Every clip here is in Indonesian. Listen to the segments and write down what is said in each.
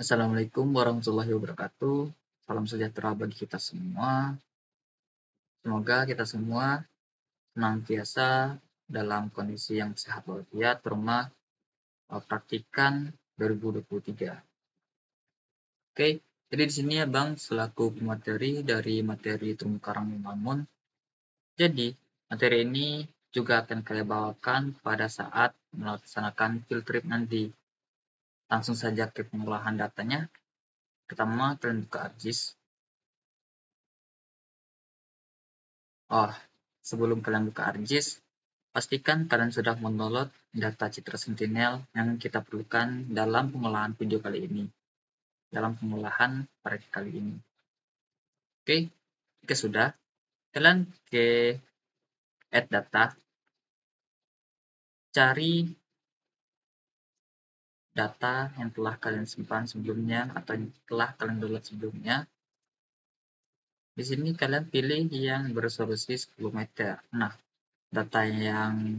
Assalamualaikum warahmatullahi wabarakatuh. Salam sejahtera bagi kita semua. Semoga kita semua senantiasa dalam kondisi yang sehat walafiat, terutama praktikan 2023. Oke, jadi di sini Abang selaku pemateri dari materi terumbu karang membangun. Jadi, materi ini juga akan saya bawakan pada saat melaksanakan field trip nanti. Langsung saja ke pengolahan datanya. Pertama, kalian buka ArcGIS. Sebelum kalian buka ArcGIS, pastikan kalian sudah mendownload data Citra Sentinel yang kita perlukan dalam pengolahan video kali ini. Dalam pengolahan proyek kali ini. Oke, jika sudah, kalian ke Add Data, cari data yang telah kalian simpan sebelumnya atau yang telah kalian download sebelumnya. Di sini kalian pilih yang beresolusi 10 meter. Nah, data yang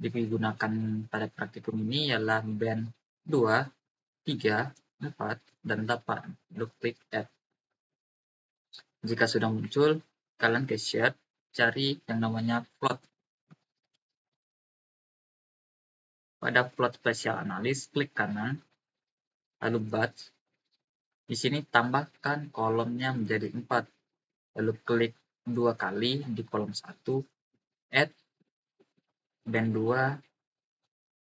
digunakan pada praktikum ini ialah band 2, 3, 4, dan 8. Lalu klik Add. Jika sudah muncul, kalian ke Share, cari yang namanya Plot. Pada Plot Spatial Analysis, klik kanan, lalu Batch. Di sini tambahkan kolomnya menjadi 4. Lalu klik 2 kali di kolom 1, Add band 2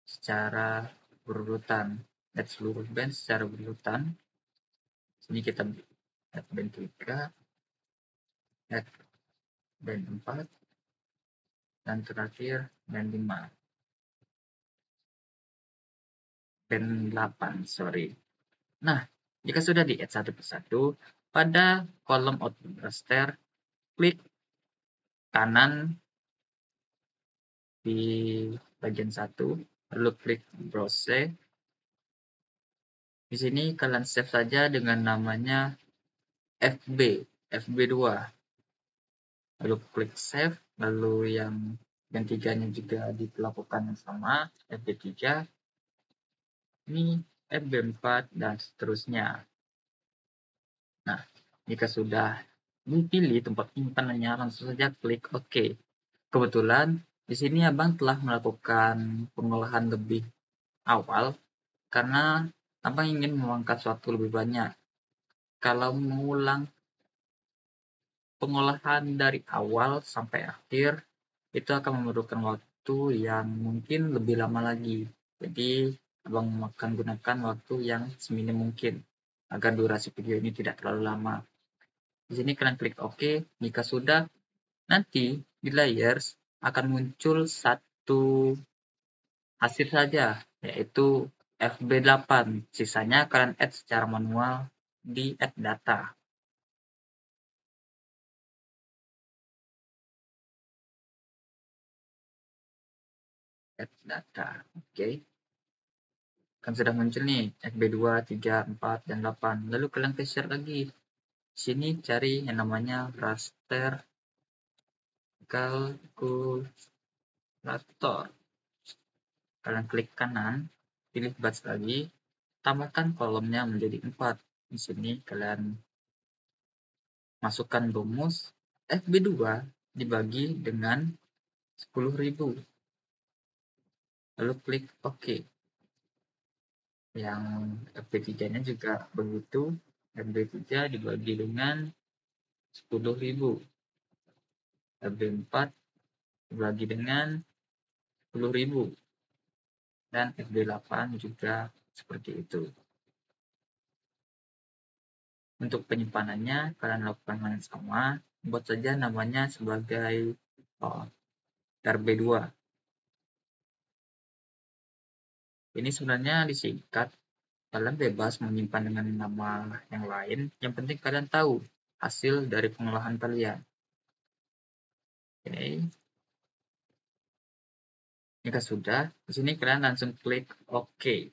secara berurutan. Add seluruh band secara berurutan. Sini kita add band 3, add band 4, dan terakhir band 5. Band 8, sorry. Nah, jika sudah di-add satu persatu, pada kolom output raster, klik kanan di bagian 1, lalu klik browse. Di sini kalian save saja dengan namanya FB2. Lalu klik save, lalu yang 3-nya juga dilakukan yang sama, FB3. Ini FB4 dan seterusnya. Nah, jika sudah dipilih tempat simpanannya, langsung saja klik OK. Kebetulan di sini Abang telah melakukan pengolahan lebih awal karena Abang ingin mengangkat suatu lebih banyak. Kalau mengulang pengolahan dari awal sampai akhir, itu akan memerlukan waktu yang mungkin lebih lama lagi. Jadi Abang akan gunakan waktu yang seminim mungkin agar durasi video ini tidak terlalu lama. Di sini kalian klik OK. Jika sudah, nanti di layers akan muncul satu hasil saja, yaitu FB8. Sisanya kalian add secara manual di add data. Add data, oke. Kan sudah muncul nih FB2, 3, 4, dan 8. Lalu kalian ke share lagi. Sini cari yang namanya raster kalkulator. Kalian klik kanan, pilih batch lagi, tambahkan kolomnya menjadi 4. Di sini kalian masukkan rumus FB2 dibagi dengan 10.000. Lalu klik OK. Yang FB3-nya juga begitu. FB3 dibagi dengan 10.000. FB4 dibagi dengan 10.000. Dan FB8 juga seperti itu. Untuk penyimpanannya, kalian lakukan hal yang sama. Buat saja namanya sebagai RB2. Ini sebenarnya disingkat. Kalian bebas menyimpan dengan nama yang lain. Yang penting kalian tahu hasil dari pengolahan kalian. Oke. Jika sudah, di sini kalian langsung klik OK.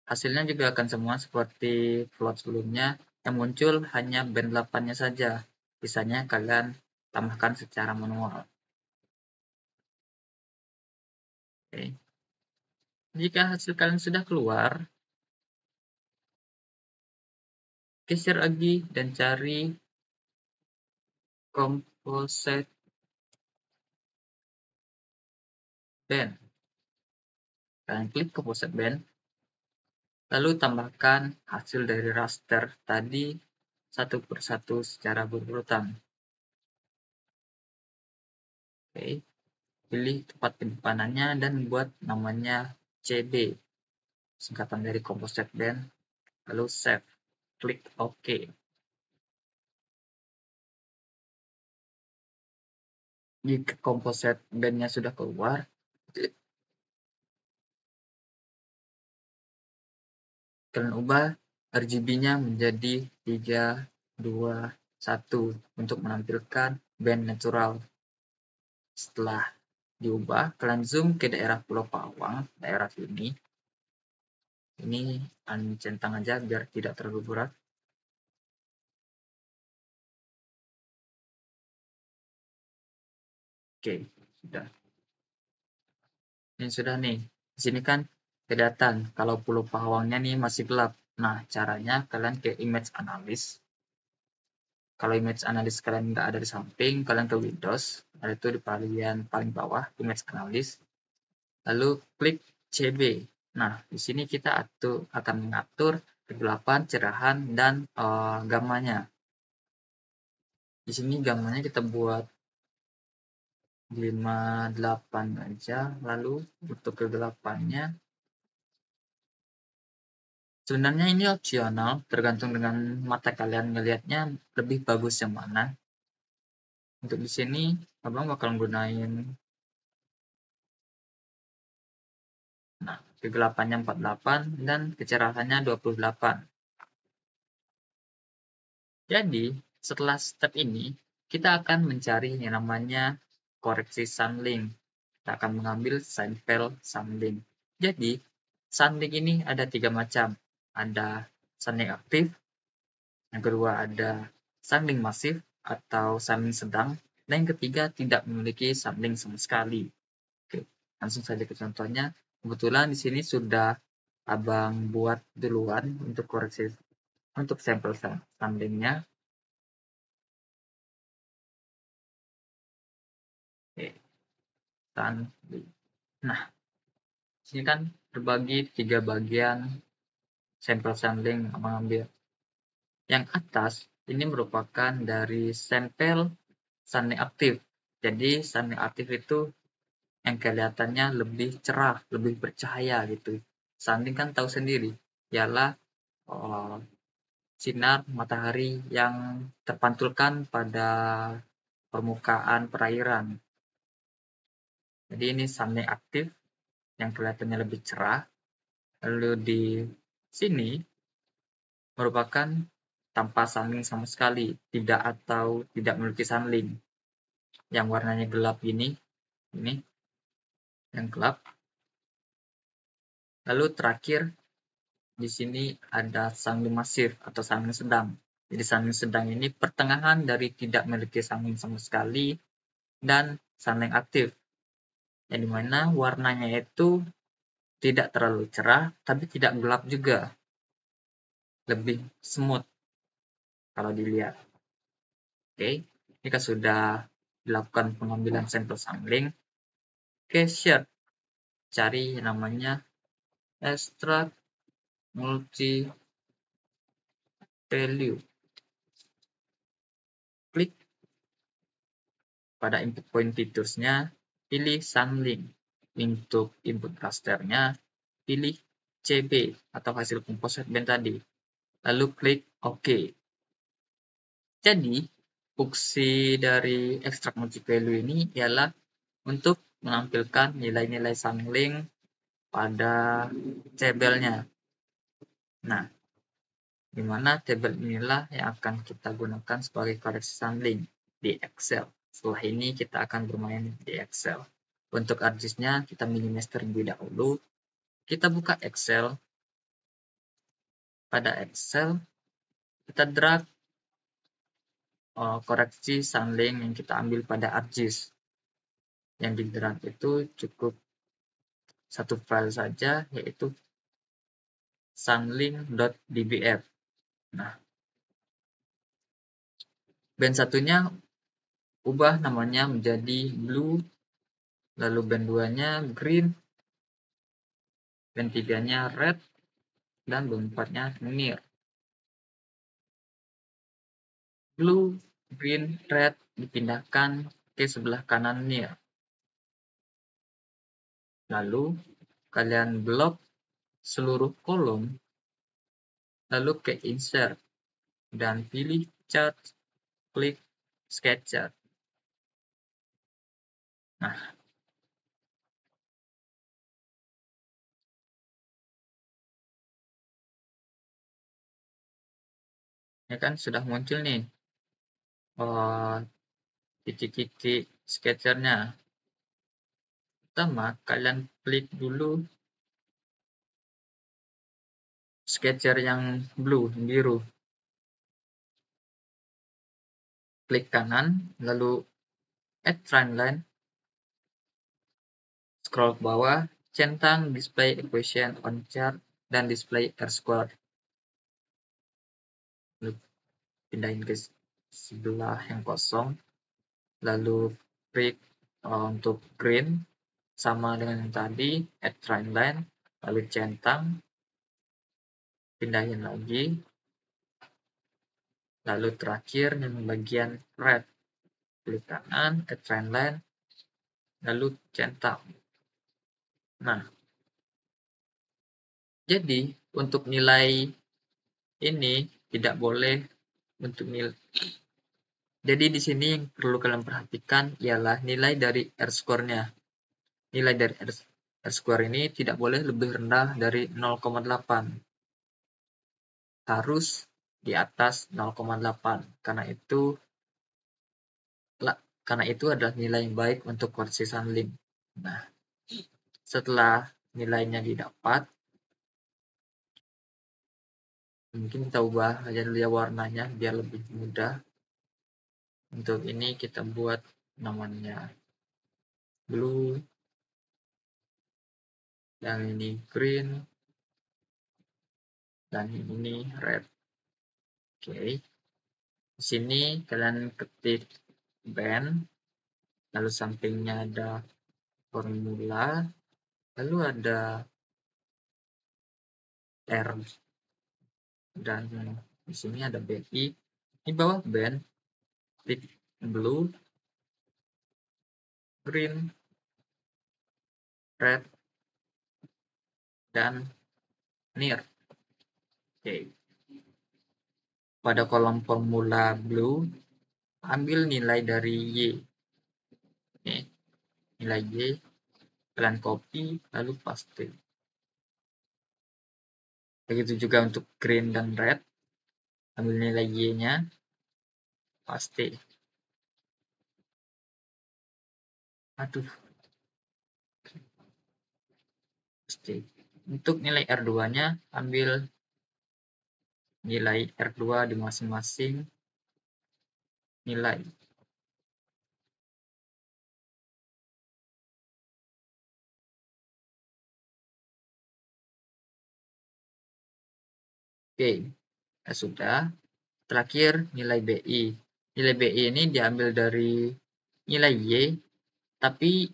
Hasilnya juga akan semua seperti plot sebelumnya. Yang muncul hanya band 8-nya saja. Sisanya kalian tambahkan secara manual. Oke. Jika hasil kalian sudah keluar, geser lagi dan cari composite band. Kalian klik composite band, lalu tambahkan hasil dari raster tadi satu persatu secara berurutan. Oke, pilih tempat penyimpanannya dan buat namanya CB, singkatan dari composite band, lalu save, klik OK. Jika composite band-nya sudah keluar, kalian ubah RGB-nya menjadi 3, 2, 1 untuk menampilkan band natural. Setelah diubah, kalian zoom ke daerah Pulau Pawang, daerah sini. Ini centang aja biar tidak terlalu berat. Oke, sudah. Ini sudah nih. Di sini kan kelihatan kalau Pulau Pawangnya nih masih gelap. Nah, caranya kalian ke image analysis. Kalau image analysis kalian nggak ada di samping, kalian ke Windows, ada itu di bagian paling bawah, image analysis. Lalu klik CB. Nah, di sini kita akan mengatur kegelapan, cerahan, dan gamanya. Di sini gamanya kita buat 58 aja. Lalu untuk kegelapannya, sebenarnya ini opsional, tergantung dengan mata kalian ngelihatnya lebih bagus yang mana. Untuk di sini, abang bakal gunain, nah, kegelapannya 48 dan kecerahannya 28. Jadi, setelah step ini, kita akan mencari yang namanya koreksi sunlink. Kita akan mengambil sampel sunlink. Jadi, sunlink ini ada 3 macam. Ada sunlink aktif, yang kedua ada sunlink masif atau sunlink sedang, dan yang ketiga tidak memiliki sunlink sama sekali. Oke, langsung saja ke contohnya. Kebetulan di sini sudah abang buat duluan untuk koreksi untuk sampel sunlinknya. Oke, sunlink. Nah, sini kan terbagi 3 bagian sampel sunlink abang ambil. Yang atas ini merupakan dari sampel sunlink aktif. Jadi sunlink aktif itu yang kelihatannya lebih cerah, lebih bercahaya gitu. Sunlink kan tahu sendiri, ialah sinar matahari yang terpantulkan pada permukaan perairan. Jadi ini sunlink aktif yang kelihatannya lebih cerah. Lalu di sini merupakan tanpa sunlink sama sekali, tidak memiliki sunlink. Yang warnanya gelap ini yang gelap. Lalu terakhir di sini ada sunlink masif atau sunlink sedang. Jadi sunlink sedang ini pertengahan dari tidak memiliki sunlink sama sekali dan sunlink aktif. Yang dimana warnanya itu tidak terlalu cerah tapi tidak gelap juga. Lebih smooth kalau dilihat. Oke, jika sudah dilakukan pengambilan sampel sunlink, oke, share. Cari yang namanya extract multi value. Klik pada input point features-nya, pilih sunlink. Untuk input rasternya, pilih CB atau hasil composite band tadi. Lalu klik OK. Jadi, fungsi dari extract multi value ini ialah untuk menampilkan nilai-nilai sunlink pada tabelnya. Nah, di mana tabel inilah yang akan kita gunakan sebagai koreksi sunlink di Excel. Setelah ini kita akan bermain di Excel. Untuk ArcGIS-nya kita minimize terlebih dahulu. Kita buka Excel. Pada Excel, kita drag koreksi sunlink yang kita ambil pada ArcGIS. Yang di drag itu cukup satu file saja, yaitu sunlink.dbf. Nah, band satunya ubah namanya menjadi blue, lalu band 2-nya green, band 3-nya red, dan band 4-nya near. Blue, green, red dipindahkan ke sebelah kanan near. Lalu kalian blok seluruh kolom, lalu ke insert dan pilih chart, klik sketcher. Nah, ini kan sudah muncul nih titik-titik sketchernya. Pertama, kalian klik dulu sketcher yang blue, biru. Klik kanan, lalu add timeline, scroll ke bawah, centang display equation on chart dan display R-square. Lalu pindahin ke sebelah yang kosong, lalu klik untuk green, sama dengan yang tadi, add timeline, lalu centang, pindahin lagi, lalu terakhir yang bagian red, klik kanan, add timeline, lalu centang. Nah, jadi untuk nilai ini tidak boleh untuk nilai. Jadi di sini yang perlu kalian perhatikan ialah nilai dari R-score-nya. Nilai dari R-score ini tidak boleh lebih rendah dari 0,8. Harus di atas 0,8 karena itu adalah nilai yang baik untuk versi Sunlink. Nah, setelah nilainya didapat, mungkin kita ubah aja dulu ya warnanya biar lebih mudah. Untuk ini kita buat namanya blue, yang ini green, dan ini red. Oke. Di sini kalian ketik band, lalu sampingnya ada formula, lalu ada R, dan di sini ada BI. Di bawah band, klik blue, green, red, dan near. Oke. Pada kolom formula blue, ambil nilai dari Y. Oke. Nilai Y, kalian copy, lalu paste. Begitu juga untuk green dan red, ambil nilai Y-nya, paste. Aduh. Paste. Untuk nilai R2-nya, ambil nilai R2 di masing-masing nilai. Oke, sudah. Terakhir, nilai BI. Nilai BI ini diambil dari nilai Y, tapi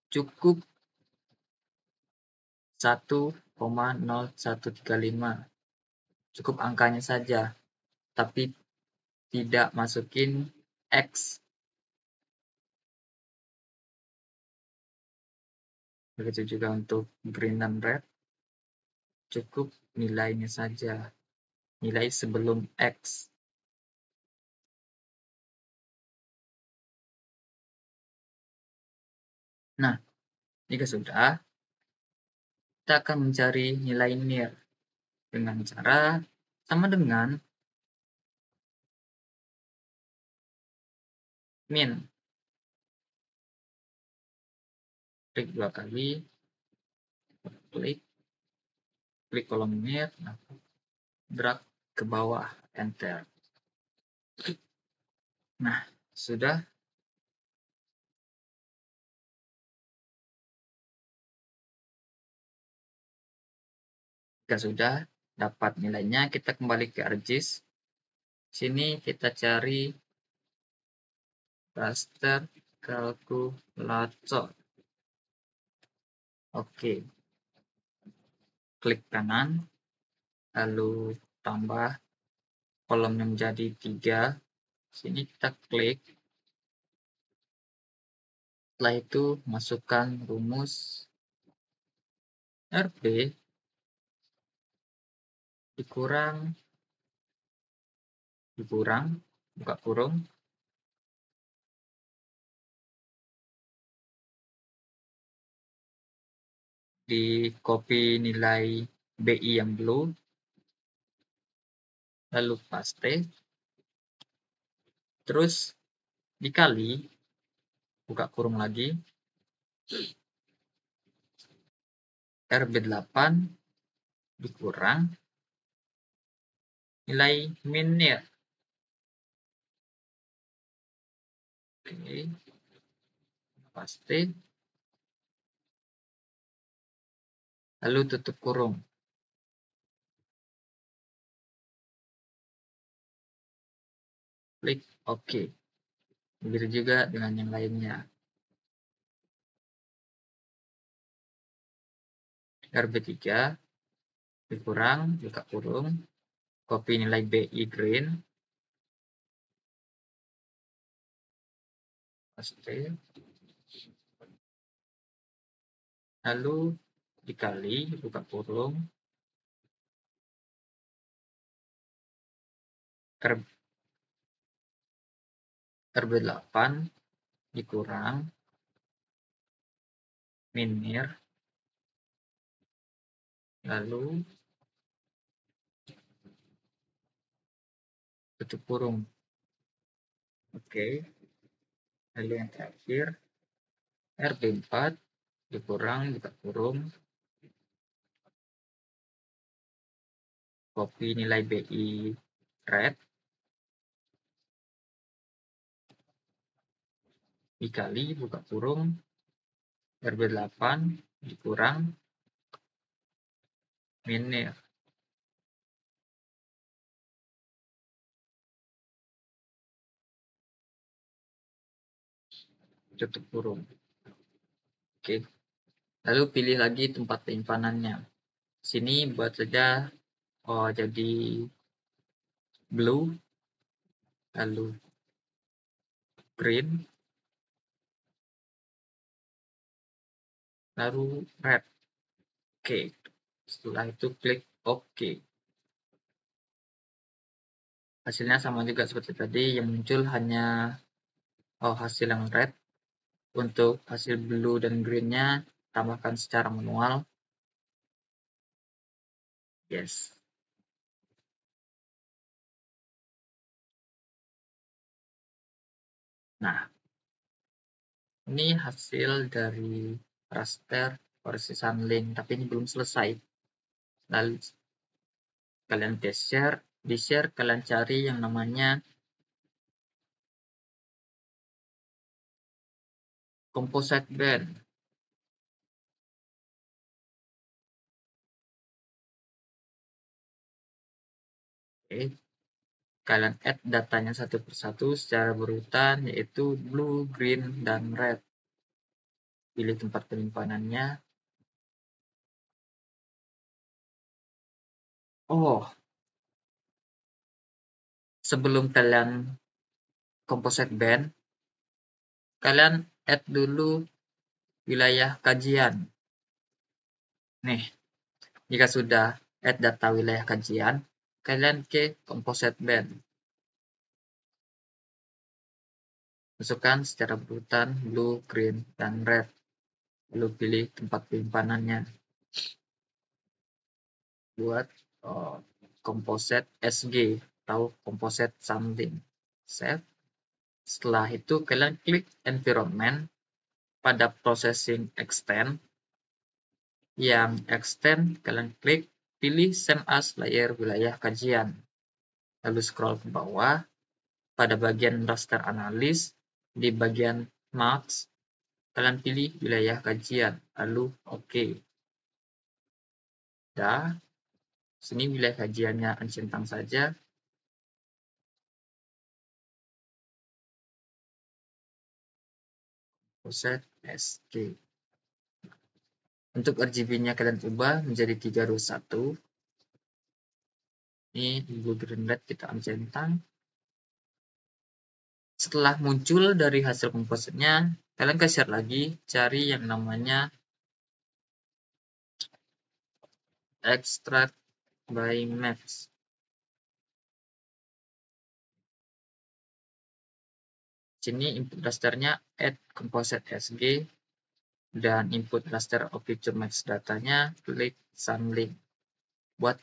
cukup 1,0135. Cukup angkanya saja, tapi tidak masukin X. Begitu juga untuk green dan red, cukup nilainya saja, nilai sebelum X. Nah, jika sudah, kita akan mencari nilai near dengan cara sama dengan min. Klik 2 kali, klik kolom near, drag ke bawah, enter. Nah, sudah. Jika sudah dapat nilainya, kita kembali ke ArcGIS. Sini kita cari raster kalkulator. Oke. Klik kanan, lalu tambah kolomnya menjadi 3. Sini kita klik. Setelah itu masukkan rumus RB dikurang buka kurung di copy nilai BI yang blue, lalu paste, terus dikali buka kurung lagi RB8 dikurang nilai minnya. Oke, paste, lalu tutup kurung. Klik OK. Begitu juga dengan yang lainnya. RB3 dikurang buka kurung, copy nilai BI green, paste, lalu dikali buka kurung RB8 dikurang minir, lalu tutup kurung. Oke, lalu yang terakhir RB4 dikurang buka kurung, copy nilai BI red, dikali buka kurung RB8 dikurang minir, tutup kurung. Oke, lalu pilih lagi tempat penyimpanannya. Sini buat saja jadi blue, lalu green, lalu red. Oke, setelah itu klik OK. Hasilnya sama juga seperti tadi, yang muncul hanya hasil yang red. Untuk hasil blue dan green-nya tambahkan secara manual. Yes. Nah, ini hasil dari raster versi Sunlink, tapi ini belum selesai. Lalu kalian di share kalian cari yang namanya composite band. Oke, kalian add datanya satu persatu secara berurutan, yaitu blue, green, dan red. Pilih tempat penyimpanannya. Sebelum kalian composite band, kalian add dulu wilayah kajian. Nih, jika sudah add data wilayah kajian, kalian ke composite band. Masukkan secara berurutan blue, green, dan red. Lalu pilih tempat penyimpanannya. Buat composite SG atau composite something. Save. Setelah itu kalian klik environment pada processing extend. Yang extend kalian klik pilih same as layer wilayah kajian. Lalu scroll ke bawah pada bagian raster analis di bagian marks kalian pilih wilayah kajian lalu OK. Dah. Sini wilayah kajiannya Encintang saja. Komposit SG. Untuk RGB-nya kalian ubah menjadi 321. Ini blue green red kita Encintang. Setelah muncul dari hasil kompositnya, kalian ke share lagi, cari yang namanya extract by maps. Sini input rasternya add composite SG dan input raster of feature max datanya klik sunlink. Buat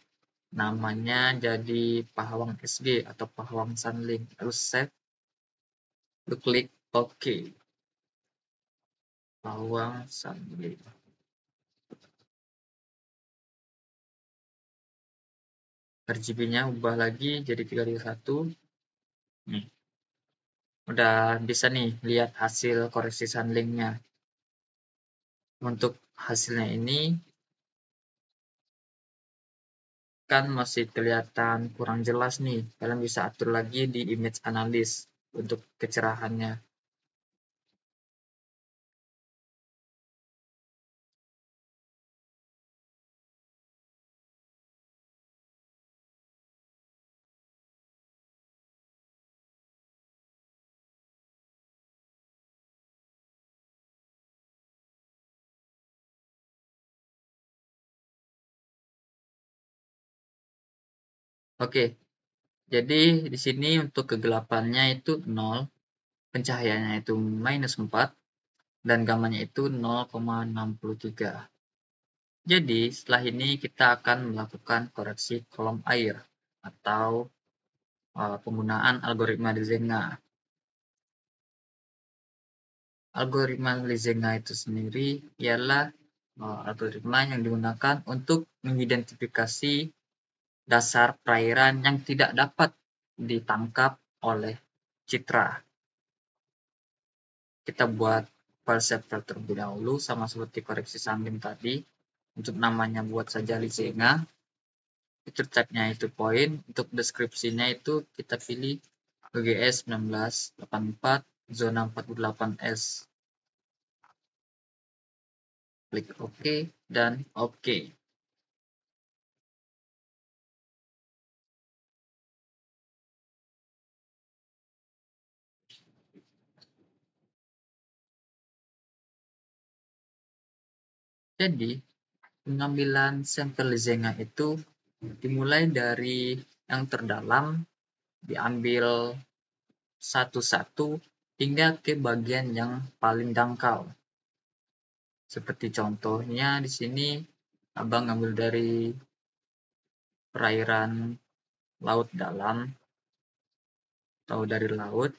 namanya jadi Pahawang SG atau Pahawang Sunlink. Lalu save, lalu klik OK. Pahawang Sunlink. RGB-nya ubah lagi jadi 321. Nih. Udah bisa nih lihat hasil koreksi sunlinknya. Untuk hasilnya ini kan masih kelihatan kurang jelas nih. Kalian bisa atur lagi di image analysis untuk kecerahannya. Oke, jadi di sini untuk kegelapannya itu 0, pencahayaannya itu -4, dan gamanya itu 0,63. Jadi setelah ini kita akan melakukan koreksi kolom air atau penggunaan algoritma Lizenga. Algoritma Lizenga itu sendiri ialah algoritma yang digunakan untuk mengidentifikasi dasar perairan yang tidak dapat ditangkap oleh citra. Kita buat file sampel terlebih dahulu, sama seperti koreksi samping tadi. Untuk namanya buat saja Lizenga. Feature type-nya itu point. Untuk deskripsinya itu kita pilih GGS 1984 zona 48S. Klik OK dan OK. Jadi, pengambilan sampel Lizenga itu dimulai dari yang terdalam, diambil satu-satu hingga ke bagian yang paling dangkal. Seperti contohnya di sini, Abang ambil dari perairan laut dalam atau dari laut,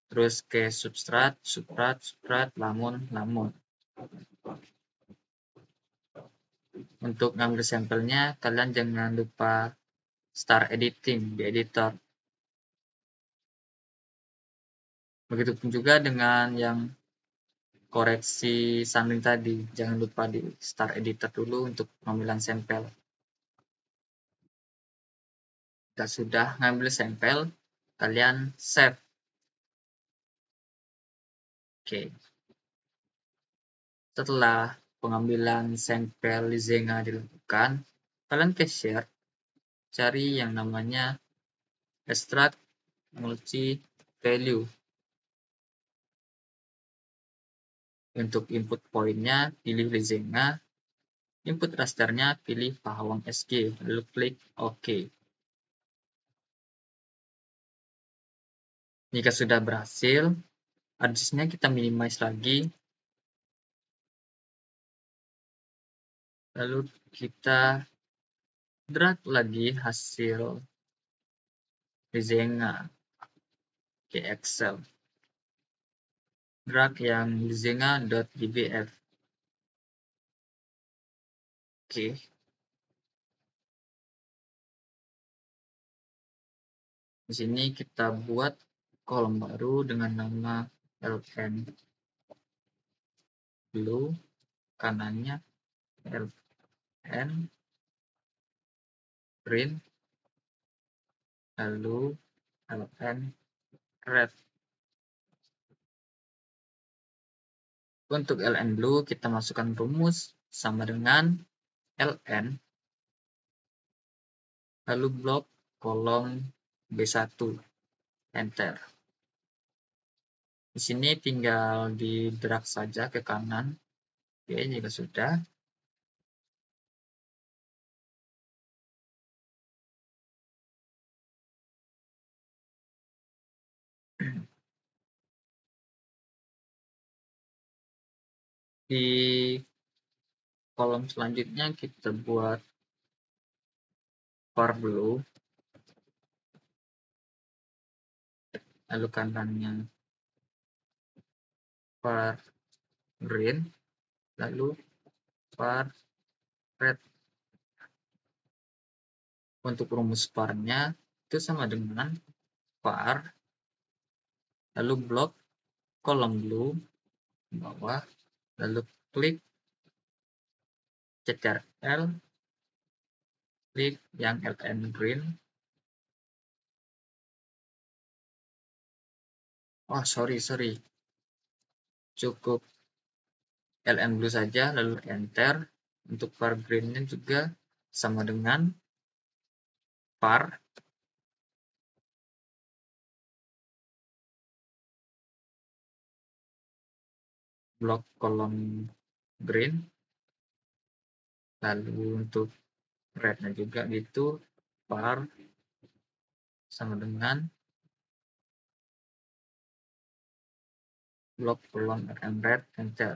terus ke substrat, lamun. Untuk ngambil sampelnya, kalian jangan lupa start editing di editor. Begitupun juga dengan yang koreksi samping tadi, jangan lupa di start editor dulu untuk pengambilan sampel. Jika sudah ngambil sampel, kalian save. Oke. Setelah pengambilan sampel Lizenga dilakukan, kalian ke share, cari yang namanya extract multi value. Untuk input pointnya pilih Lizenga, input rasternya pilih Pahawang SG, lalu klik OK. Jika sudah berhasil, address-nya kita minimize lagi, lalu kita drag lagi hasil Lizenga ke Excel. Drag yang lizenga.dbf. Oke. Di sini kita buat kolom baru dengan nama ln blue, kanannya ln green, lalu ln red. Untuk ln blue kita masukkan rumus sama dengan ln, lalu blok kolom B1, enter. Di sini tinggal di drag saja ke kanan. Oke, jika sudah. Di kolom selanjutnya kita buat var blue, lalu kanannya var green, lalu var red. Untuk rumus var-nya itu sama dengan var, lalu blok kolom blue bawah, lalu klik Ctrl, klik yang ln green. Oh, sorry. Cukup ln blue saja, lalu enter. Untuk var green-nya juga sama dengan var, blok kolom green, lalu untuk red-nya juga gitu, var sama dengan blok kolom ln red, enter.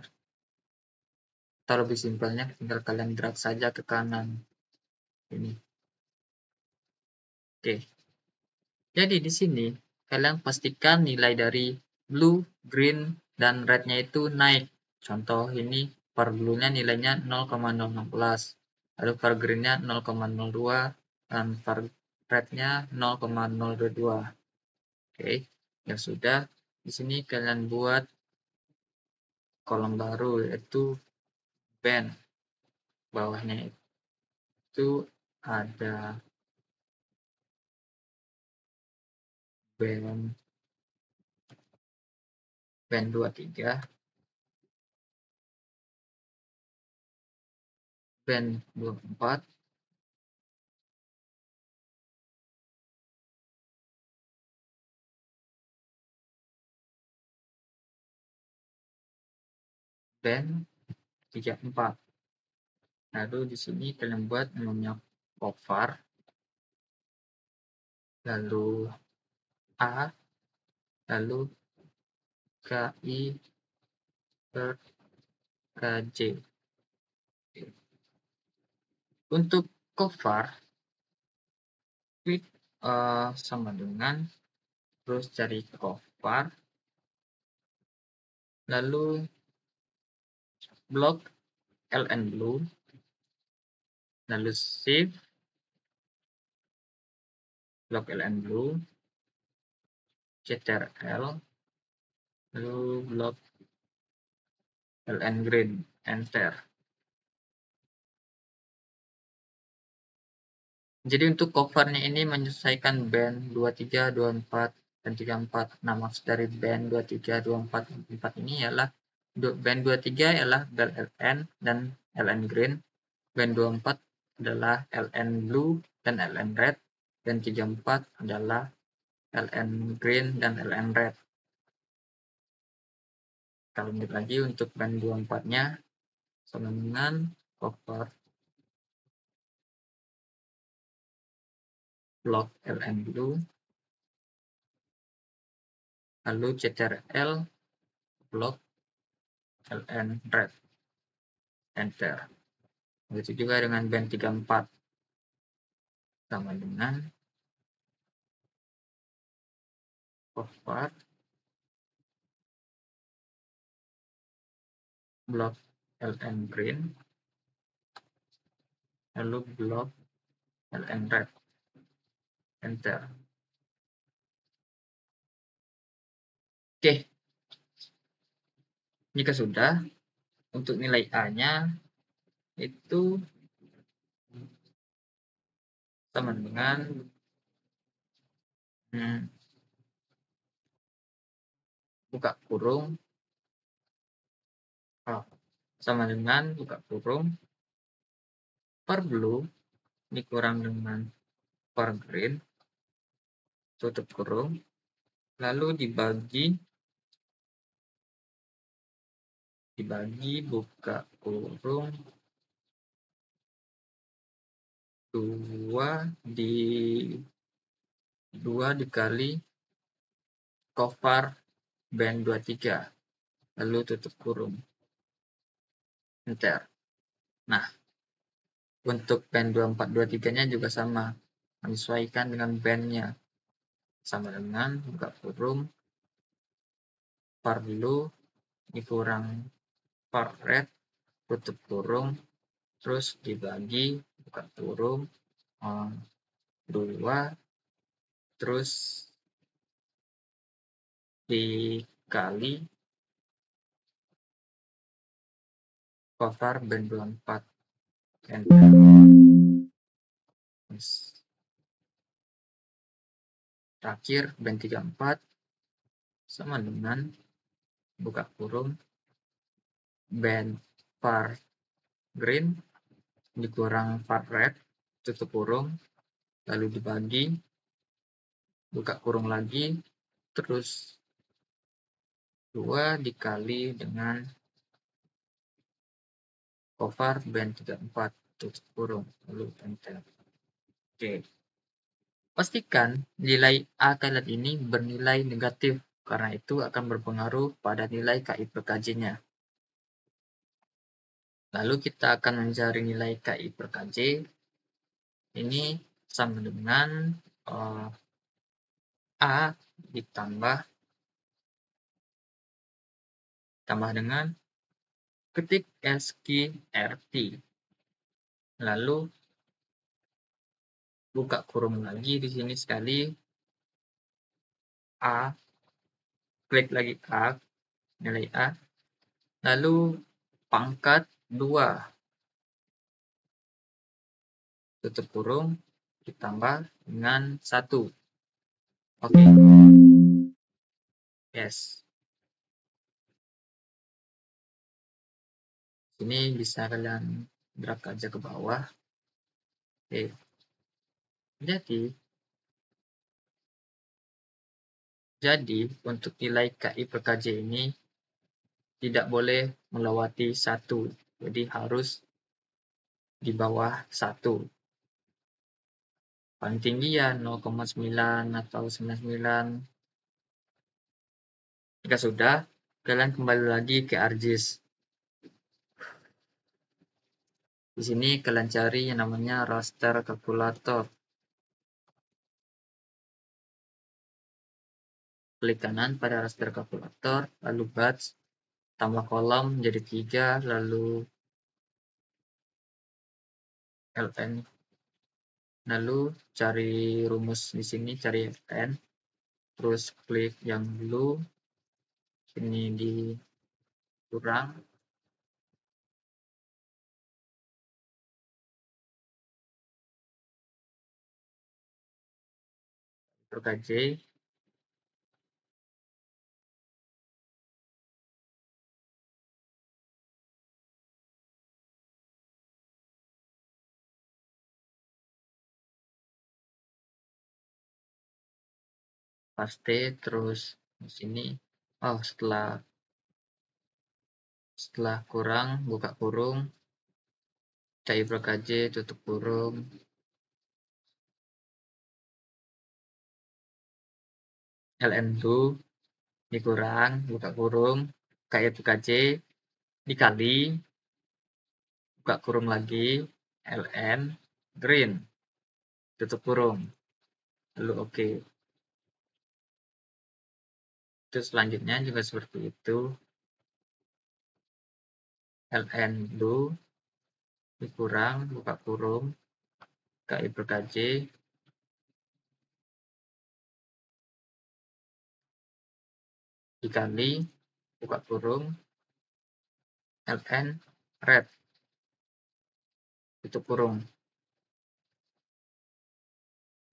Atau lebih simpelnya tinggal kalian drag saja ke kanan ini. Oke. Jadi di sini kalian pastikan nilai dari blue, green, dan red-nya itu naik. Contoh ini var blue-nya nilainya 0,016, lalu var green-nya 0,02, dan var red-nya 0,022. Oke, ya sudah. Di sini kalian buat kolom baru yaitu band. Bawahnya itu ada band 23, band 24, band 34. Lalu di sini kalian buat namanya var, lalu A, lalu KI per KJ. Untuk var klik sama dengan terus cari var, lalu blok ln blue, lalu shift blok ln blue, Ctrl, lalu blok ln green, enter. Jadi untuk covernya ini menyesuaikan band 23, 24, dan 34. Nah, maksud dari band 23, 24, 34 ini ialah band 23 ialah band LN dan LN green, band 24 adalah LN blue dan LN red, dan 34 adalah LN green dan LN red. Kalau lanjut lagi untuk band 24-nya sama dengan cover blok LN blue, lalu Ctrl blok LN red, enter. Begitu juga dengan band 34 sama dengan cover blok LN green, lalu blok LN red, enter. Oke, jika sudah, untuk nilai A-nya itu sama dengan buka kurung sama dengan buka kurung per blue dikurang dengan per green tutup kurung, lalu dibagi buka kurung 2 dikali cover band 23 lalu tutup kurung, enter. Nah, untuk band 24 23 nya juga sama, menyesuaikan dengan bandnya, sama dengan buka kurung par blue dikurang par red tutup kurung, terus dibagi buka kurung 2, terus dikali cover band 24, enter. Terakhir band 34 sama dengan buka kurung band par green dikurang par red tutup kurung, lalu dibagi buka kurung lagi, terus 2 dikali dengan cover band 34 tutup kurung, lalu enter. Oke. Pastikan nilai A kalian ini bernilai negatif, karena itu akan berpengaruh pada nilai KI per KJ-nya. Lalu kita akan mencari nilai KI per KJ. Ini sama dengan A ditambah dengan ketik SQRT. Lalu buka kurung lagi di sini sekali, A, klik lagi A, nilai A, lalu pangkat 2 tutup kurung ditambah dengan 1. Oke. Yes. Ini bisa kalian drag aja ke bawah. Oke. Jadi untuk nilai KI per KJ ini tidak boleh melewati 1. Jadi harus di bawah 1. Paling tinggi ya 0,9 atau 99. Jika sudah, kalian kembali lagi ke ArcGIS. Di sini kalian cari yang namanya raster kalkulator. Klik kanan pada raster kalkulator, lalu batch, tambah kolom jadi 3, lalu LN. Lalu cari rumus di sini, cari FN. Terus klik yang blue, ini dikurang. Per KJ. Paste, terus di sini setelah kurang buka kurung, KI per KJ tutup kurung, LN2 dikurang buka kurung, KI per KJ dikali buka kurung lagi, LN green tutup kurung, lalu oke. Terus selanjutnya juga seperti itu, LN blue dikurang buka kurung, KI per KJ dikali buka kurung, LN red tutup kurung.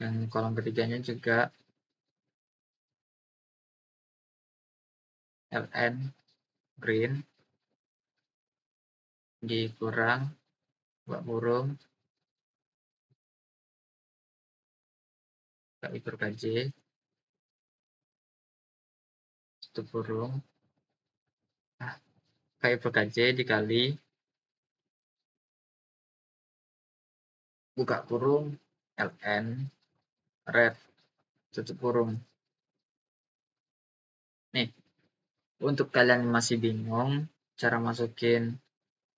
yang kolom ketiganya juga ln green dikurang buka kurung KI per KJ tutup kurung KI per KJ dikali buka kurung ln red tutup kurung. Nih, untuk kalian yang masih bingung cara masukin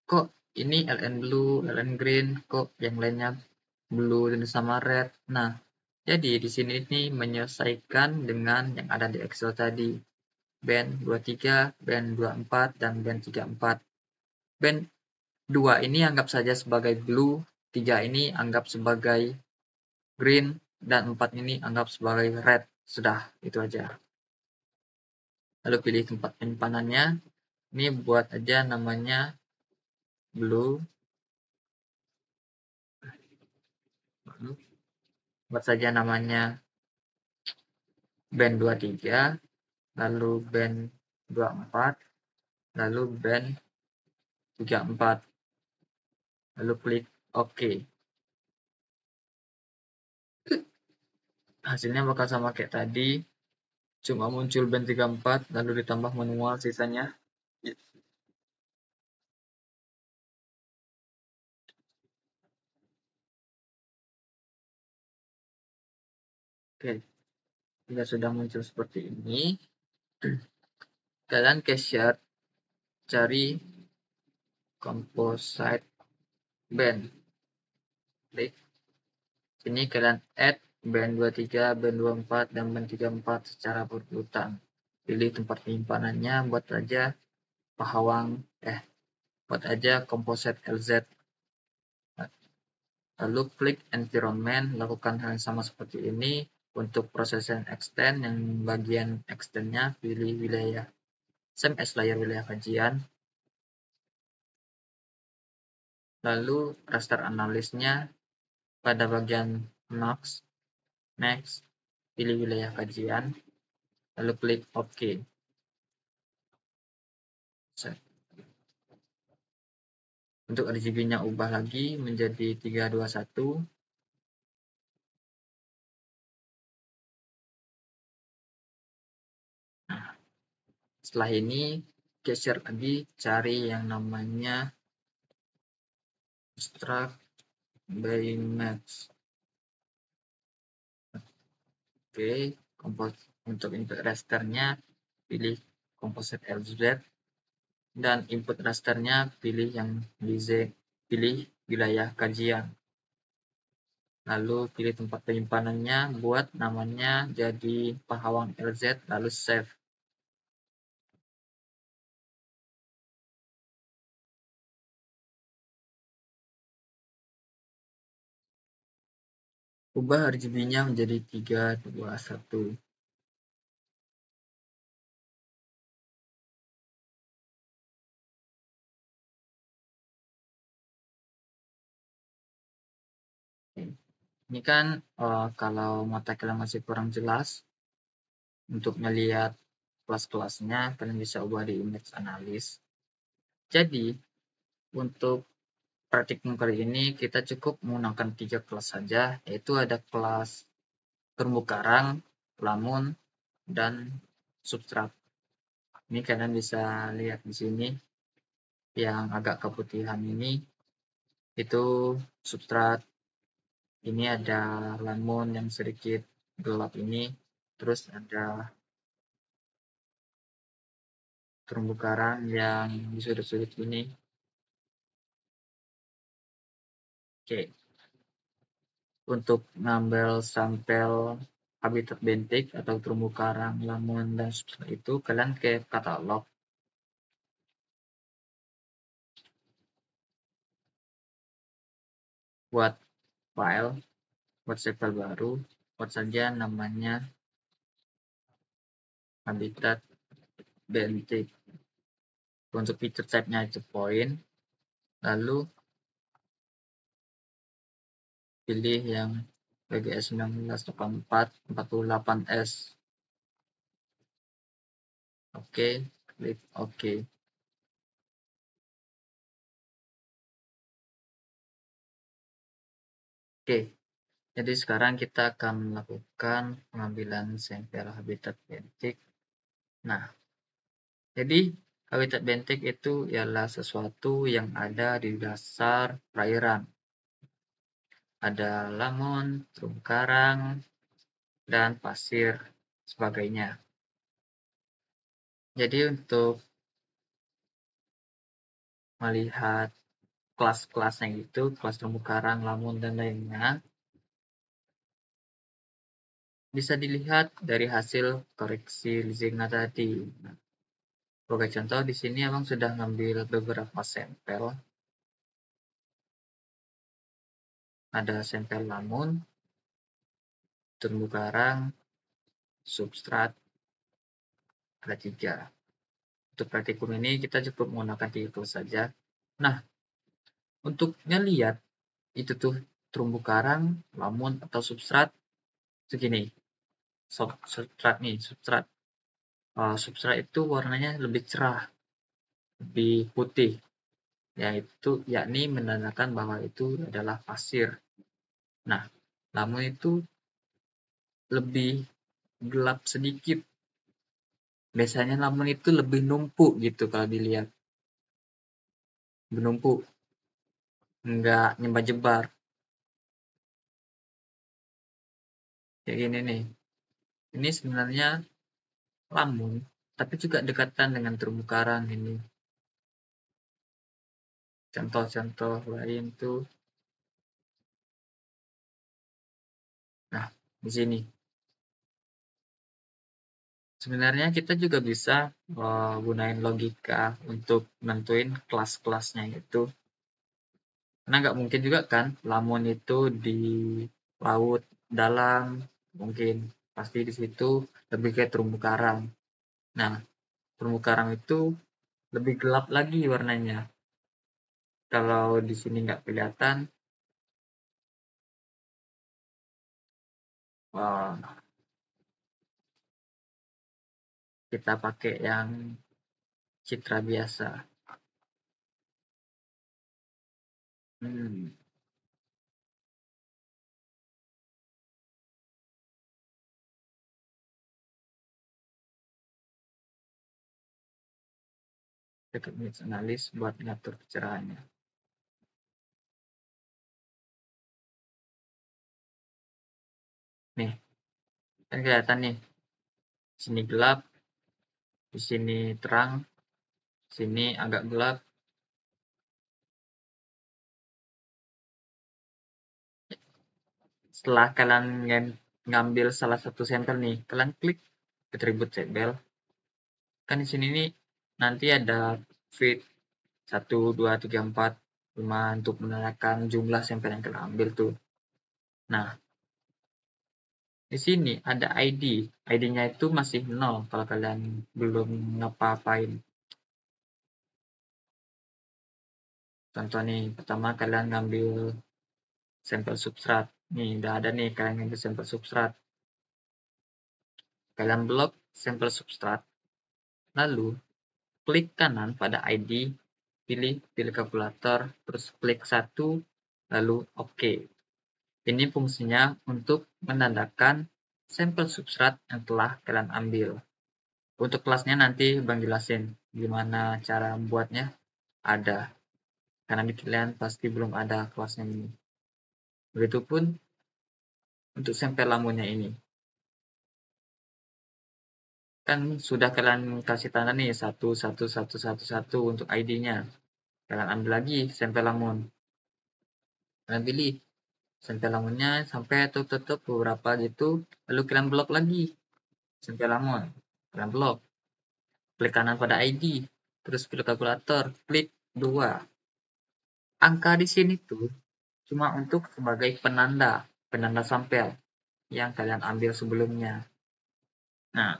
kok ini ln blue, ln green, kok yang lainnya blue dan sama red. Nah, jadi di sini nih menyesuaikan dengan yang ada di Excel tadi. Band 23, band 24, dan band 34. Band 2 ini anggap saja sebagai blue, 3 ini anggap sebagai green, dan 4 ini anggap sebagai red. Sudah, itu aja. Lalu pilih tempat penyimpanannya. Ini buat aja namanya blue. Buat saja namanya band 23, lalu band 24, lalu band 34. Lalu klik OK. Hasilnya bakal sama kayak tadi, cuma muncul band 34 lalu ditambah manual sisanya. Oke, jika sudah muncul seperti ini, kalian ke-share cari composite band. Klik sini kalian add band 23, band 24, dan band 34 secara berurutan. Pilih tempat penyimpanannya, buat aja pahawang buat aja composite LZ. Lalu klik environment, lakukan hal yang sama seperti ini. Untuk proses and extend, yang bagian extendnya pilih wilayah same as layer wilayah kajian. Lalu raster analisnya pada bagian next, pilih wilayah kajian, lalu klik OK. Untuk RGB-nya ubah lagi menjadi 321. Nah, setelah ini geser lagi, cari yang namanya extract by match. Oke, untuk input rasternya pilih composite LZ, dan input rasternya pilih yang pilih wilayah kajian. Lalu pilih tempat penyimpanannya, buat namanya jadi Pahawang LZ, lalu save. Ubah RGB-nya menjadi 321. Ini kan kalau mata kalian masih kurang jelas, untuk melihat kelas-kelasnya kalian bisa ubah di image analysis. Jadi untuk praktikum kali ini kita cukup menggunakan 3 kelas saja, yaitu ada kelas terumbu karang, lamun, dan substrat. Ini kalian bisa lihat di sini yang agak keputihan ini itu substrat. Ini ada lamun yang sedikit gelap ini, terus ada terumbu karang yang di sudut-sudut ini. Oke, untuk ngambil sampel habitat bentik atau terumbu karang, lamun, dan substrat itu kalian ke katalog. Buat file, buat sampel baru, buat saja namanya habitat bentik. Untuk feature type-nya itu point, lalu pilih yang BGS 1984 48S. Oke, klik oke. Oke, jadi sekarang kita akan melakukan pengambilan sampel habitat bentik. Nah, jadi habitat bentik itu ialah sesuatu yang ada di dasar perairan. Ada lamun, terumbu karang, dan pasir sebagainya. Jadi untuk melihat kelas-kelasnya itu, kelas terumbu karang, lamun, dan lainnya, bisa dilihat dari hasil koreksi Lizigna tadi. Nah, sebagai contoh, di sini Abang sudah ngambil beberapa sampel. Ada sampel lamun, terumbu karang, substrat, ada 3. Untuk praktikum ini kita cukup menggunakan 3 kelas saja. Nah, untuk ngelihat itu tuh terumbu karang, lamun, atau substrat, segini. Substrat nih, substrat. Substrat itu warnanya lebih cerah, lebih putih, yakni menandakan bahwa itu adalah pasir. Nah, lamun itu lebih gelap sedikit. Biasanya lamun itu lebih numpuk gitu kalau dilihat. Menumpuk, nggak nyebar-jebar. Kayak gini nih. Ini sebenarnya lamun, tapi juga dekatan dengan terumbu karang ini. Contoh-contoh lain tuh. Nah, di sini. Sebenarnya kita juga bisa gunain logika untuk nentuin kelas-kelasnya itu. Karena nggak mungkin juga kan lamun itu di laut dalam, mungkin pasti di situ lebih kayak terumbu karang. Nah, terumbu karang itu lebih gelap lagi warnanya. Kalau di sini nggak kelihatan, kita pakai yang citra biasa. Dekat mix analis buat ngatur kecerahannya. Nih, kan kelihatan nih. Sini gelap, di sini terang, sini agak gelap. Setelah kalian ngambil salah satu sampel nih, kalian klik atribut sampel. Kan di sini nih nanti ada fit 1, 2, 3, 4, 5 untuk menandakan jumlah sampel yang kalian ambil tuh. Nah, di sini ada ID. ID-nya itu masih 0 kalau kalian belum ngapa-apain. Contoh nih, pertama kalian ngambil sampel substrat. Nih, udah ada nih kalian ngambil sampel substrat. Kalian blok sampel substrat. Lalu, klik kanan pada ID, pilih kalkulator, terus klik 1, lalu OK. Ini fungsinya untuk menandakan sampel substrat yang telah kalian ambil. Untuk kelasnya nanti Bang jelasin gimana cara membuatnya. Ada. Karena di kalian pasti belum ada kelasnya ini. Begitupun untuk sampel lamunnya ini. Kan sudah kalian kasih tanda nih 11111 untuk ID-nya. Kalian ambil lagi sampel lamun. Kalian pilih sampel lamunnya sampai tutup beberapa gitu, lalu kalian blok lagi sampel lamun. Kalian blok. Klik kanan pada ID, terus pilih kalkulator, klik 2. Angka di sini tuh cuma untuk sebagai penanda sampel yang kalian ambil sebelumnya. Nah,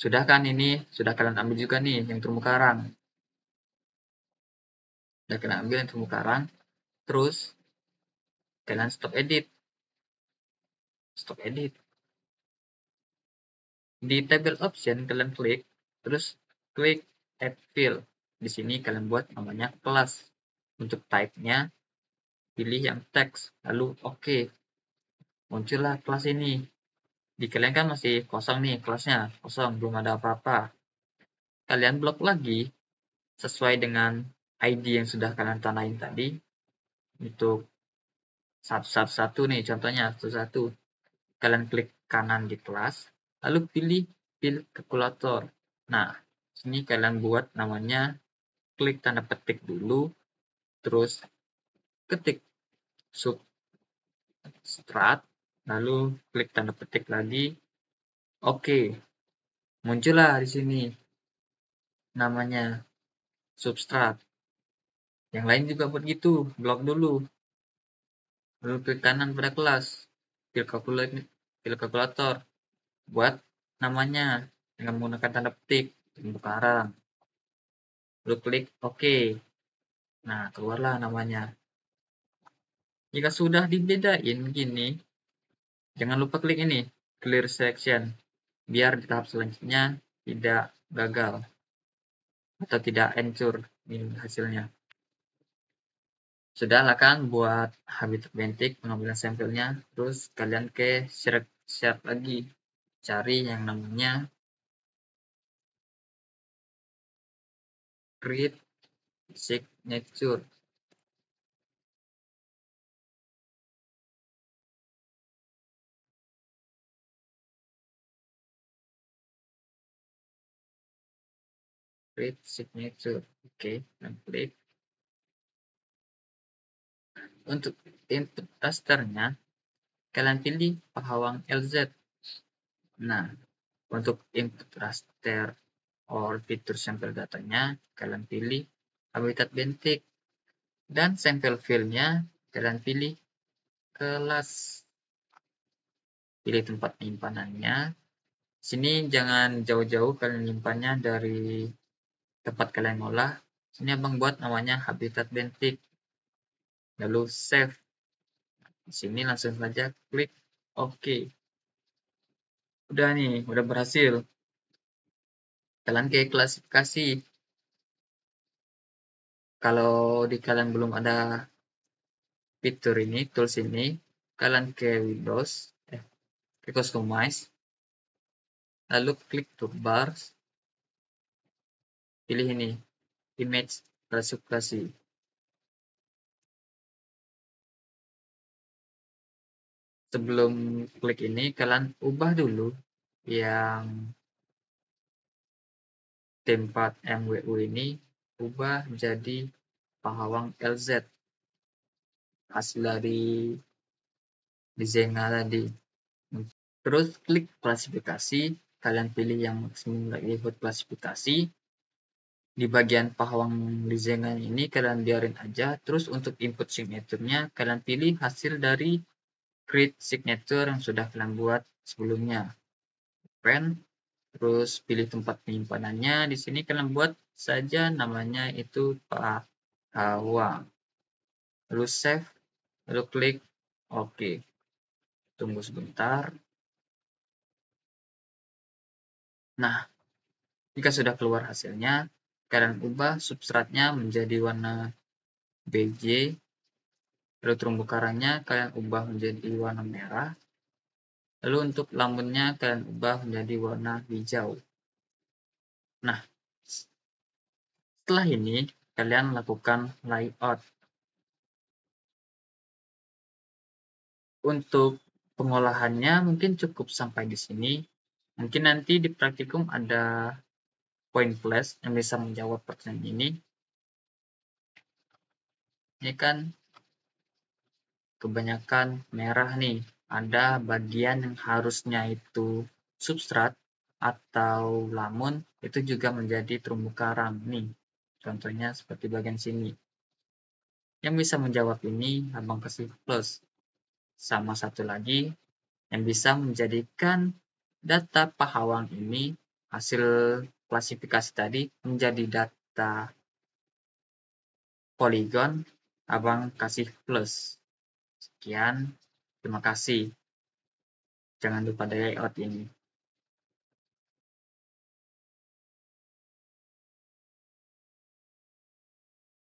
sudah kan ini, sudah kalian ambil juga nih yang terumbu karang. Sudah kalian ambil yang terumbu karang, terus kalian stop edit. Di table option kalian klik, terus klik add field. Di sini kalian buat namanya kelas. Untuk type-nya pilih yang teks, lalu oke. Muncullah kelas ini. Di kalian kan masih kosong nih, kelasnya kosong, belum ada apa-apa. Kalian blok lagi sesuai dengan ID yang sudah kalian tanain tadi. Untuk satu nih, contohnya satu. Kalian klik kanan di kelas, lalu pilih field calculator. Nah, sini kalian buat namanya, klik tanda petik dulu, terus ketik substrat, lalu klik tanda petik lagi. Oke, muncullah di sini namanya substrat. Yang lain juga begitu, blok dulu, lalu klik kanan pada kelas, field calculator, buat namanya dengan menggunakan tanda petik terumbu karang, lalu klik oke. Nah, keluarlah namanya. Jika sudah dibedain gini, jangan lupa klik ini, clear selection, biar di tahap selanjutnya tidak gagal atau tidak hancur ini hasilnya. Sudahlah kan buat habitat bentik pengambilan sampelnya, terus kalian ke share lagi, cari yang namanya create signature. Create signature. Oke, dan klik. Untuk input rasternya, kalian pilih pahawang LZ. Nah, untuk input raster or fitur sampel datanya, kalian pilih habitat bentik. Dan sampel filenya, kalian pilih kelas. Pilih tempat penyimpanannya. Sini jangan jauh-jauh kalian menyimpannya dari tempat kalian ngolah. Sini abang buat namanya habitat bentik. Lalu save. Di sini langsung saja klik OK. Udah nih, udah berhasil. Kalian ke klasifikasi. Kalau di kalian belum ada fitur ini, tools ini, kalian ke Windows, ke Customize, lalu klik toolbars, pilih ini, image klasifikasi. Sebelum klik ini, kalian ubah dulu yang tempat MWU ini, ubah jadi pahawang LZ. Hasil dari desainnya tadi. Terus klik klasifikasi, kalian pilih yang maksimum likelihood klasifikasi. Di bagian pahawang desainnya ini kalian biarin aja. Terus untuk input signature-nya, kalian pilih hasil dari create signature yang sudah kalian buat sebelumnya. Open, terus pilih tempat penyimpanannya. Di sini kalian buat saja namanya itu pahawang. Lalu save, lalu klik OK. Tunggu sebentar. Nah, jika sudah keluar hasilnya, kalian ubah substratnya menjadi warna beige. Lalu terumbu karangnya kalian ubah menjadi warna merah. Lalu untuk lambunnya kalian ubah menjadi warna hijau. Nah, setelah ini kalian lakukan layout. Untuk pengolahannya mungkin cukup sampai di sini. Mungkin nanti di praktikum ada point plus yang bisa menjawab pertanyaan ini. Ini kan kebanyakan merah nih. Ada bagian yang harusnya itu substrat atau lamun, itu juga menjadi terumbu karang nih. Contohnya seperti bagian sini. Yang bisa menjawab ini abang kasih plus. Sama satu lagi yang bisa menjadikan data pahawang ini hasil klasifikasi tadi menjadi data poligon, abang kasih plus. Sekian, terima kasih. Jangan lupa di layout ini.